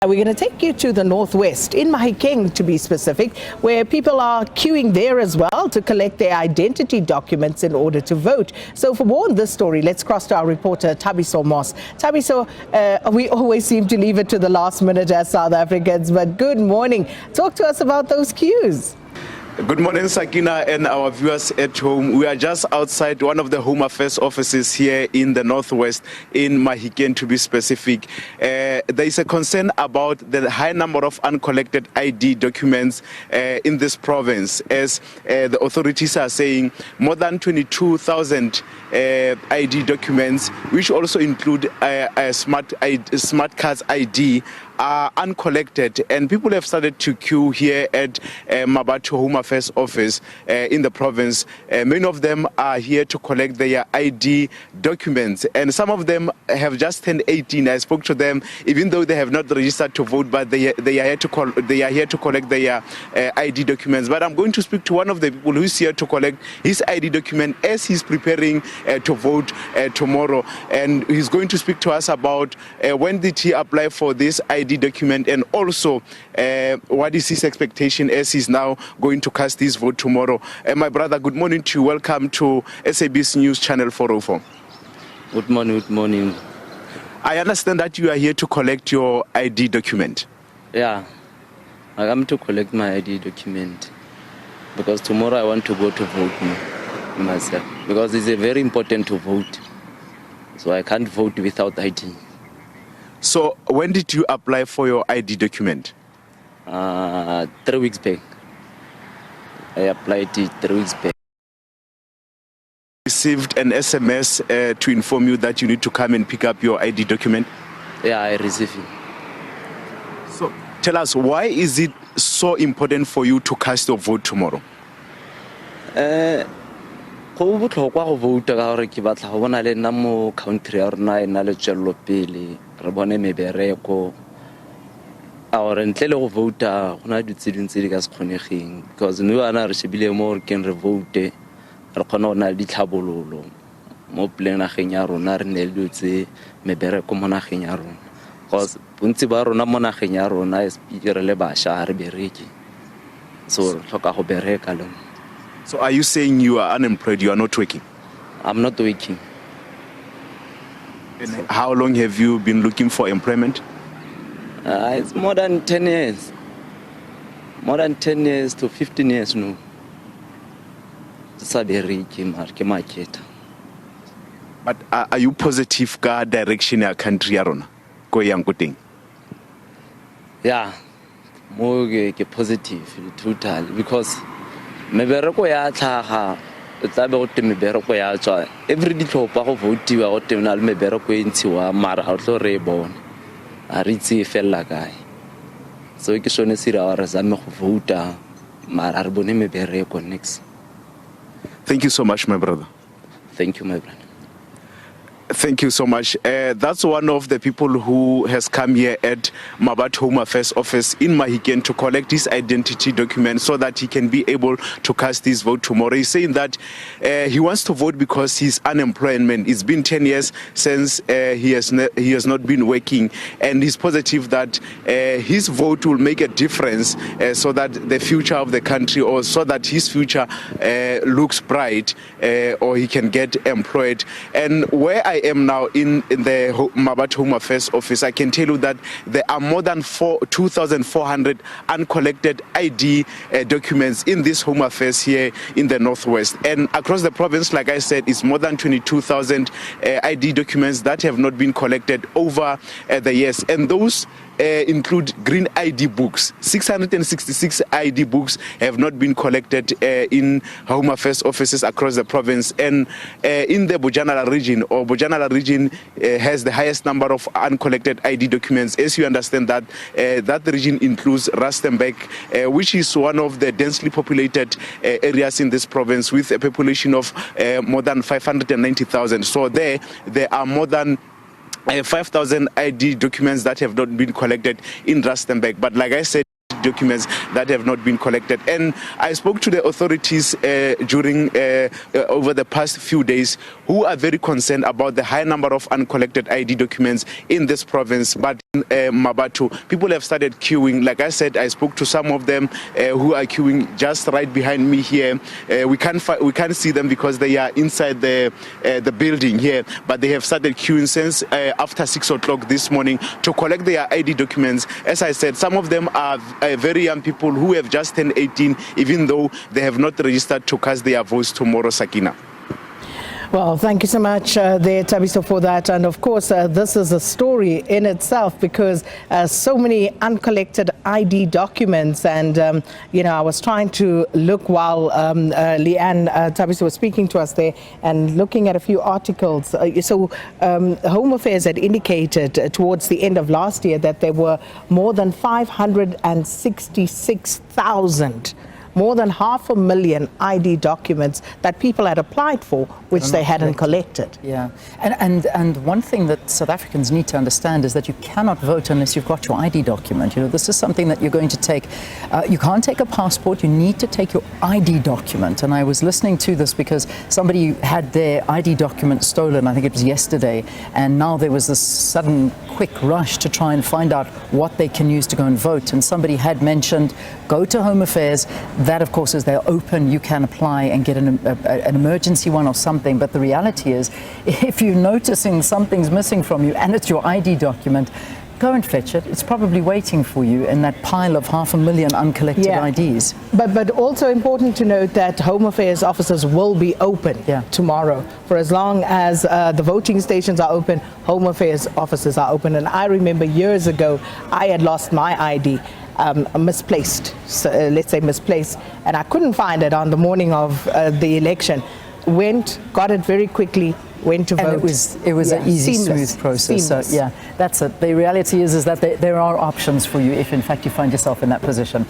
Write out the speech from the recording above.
We're going to take you to the northwest, in Mahikeng to be specific, where people are queuing there as well to collect their identity documents in order to vote. So for more on this story, let's cross to our reporter, Thabiso Moss. Thabiso, we always seem to leave it to the last minute as South Africans, but good morning. Talk to us about those queues. Good morning, Sakina, and our viewers at home. We are just outside one of the Home Affairs offices here in the northwest, in Mahikeng to be specific. There is a concern about the high number of uncollected ID documents in this province, as the authorities are saying more than 22,000 ID documents, which also include a smart cards ID, are uncollected, and people have started to queue here at Mabatho Home Affairs office in the province. Many of them are here to collect their ID documents, and some of them have just turned 18. I spoke to them, even though they have not registered to vote, but they are here to collect their ID documents. But I'm going to speak to one of the people who's here to collect his ID document as he's preparing to vote tomorrow, and he's going to speak to us about when did he apply for this ID document, and also what is his expectation as he's now going to cast his vote tomorrow. My brother, good morning to you. Welcome to SABC News Channel 404. Good morning, good morning. I understand that you are here to collect your ID document. Yeah, I am to collect my ID document because tomorrow I want to go to vote myself, because it's very important to vote, so I can't vote without ID. So when did you apply for your ID document? 3 weeks back. I applied it 3 weeks back. Received an SMS to inform you that you need to come and pick up your ID document? Yeah, I received it. So tell us, why is it so important for you to cast your vote tomorrow? Go botlhokwa go vouta ka gore ke batla go bona le nna mo country ya rona e na le tswelelo pele, re bone mebereko a gore ntle le go vouta go na ditse dintse di ka se kgonegeng, because nou ana re shebile mo re keng re vote re kgona go na le ditlhabololo mo nageng ya rona, re ne le dilo tse mebereko mo nageng ya rona, because bontsi ba rona mo nageng ya rona re le bašwa re bereke, so re tlhoka go bereka le. So are you saying you are unemployed, you are not working? I'm not working. And how long have you been looking for employment? It's more than 10 years. More than 10 years to 15 years now. But are you positive ka direction ya country ya rona go yang go teng? Yeah, more ke positive total, because mebereko ya tlhaga tla be go te mebereko ya tswa every ditlhopha go votiwa go te na le mebereko e ntshiwa, mara ga tlo re bona a re itse fela kae, so ke sone se ra re zame go vouta mara re bone mebereko next. Thank you so much, my brother. Thank you, my brother. Thank you so much. That's one of the people who has come here at Mabatho Home Affairs office in Mahikeng to collect his identity document so that he can be able to cast his vote tomorrow. He's saying that he wants to vote because he's unemployment. It's been 10 years since he has not been working, and he's positive that his vote will make a difference so that the future of the country, or so that his future looks bright, or he can get employed. And where I am now in the Mabatho Home Affairs office, I can tell you that there are more than 2,400 uncollected ID documents in this Home Affairs here in the northwest. And across the province, like I said, it's more than 22,000 ID documents that have not been collected over the years. And those include green ID books. 666 ID books have not been collected in Home Affairs offices across the province. And in the Bojanala region, or Bojanala region has the highest number of uncollected ID documents. As you understand that, that region includes Rustenburg, which is one of the densely populated areas in this province with a population of more than 590,000. So there are more than 5,000 ID documents that have not been collected in Rustenburg. But like I said, documents that have not been collected. And I spoke to the authorities during over the past few days, who who are very concerned about the high number of uncollected ID documents in this province. But in Mabatu, people have started queuing. Like I said, I spoke to some of them who are queuing just right behind me here. We can't see them because they are inside the building here, but they have started queuing since after 6 o'clock this morning to collect their ID documents. As I said, some of them are very young people who have just turned 18, even though they have not registered to cast their votes tomorrow, Sakina. Well, thank you so much there, Thabiso, for that. And of course, this is a story in itself because so many uncollected ID documents. And, I was trying to look while Leanne Thabiso was speaking to us there and looking at a few articles. Home Affairs had indicated towards the end of last year that there were more than 566,000 more than 500,000 ID documents that people had applied for, which they hadn't collected. Yeah, and one thing that South Africans need to understand is that you cannot vote unless you've got your ID document. This is something that you're going to take. You can't take a passport, you need to take your ID document. And I was listening to this because somebody had their ID document stolen, I think it was yesterday, and now there was this sudden quick rush to try and find out what they can use to go and vote. And somebody had mentioned, go to Home Affairs. That, of course, is they're open. You can apply and get an emergency one or something. But the reality is, if you're noticing something's missing from you and it's your ID document, go and fetch it. It's probably waiting for you in that pile of 500,000 uncollected IDs. But also important to note that Home Affairs offices will be open tomorrow. For as long as the voting stations are open, Home Affairs offices are open. And I remember years ago, I had lost my ID. Misplaced, let's say misplaced, and I couldn't find it on the morning of the election. Got it very quickly, went to vote. It was an easy, smooth process. Seamless. So yeah, that's it. The reality is that there are options for you if in fact you find yourself in that position.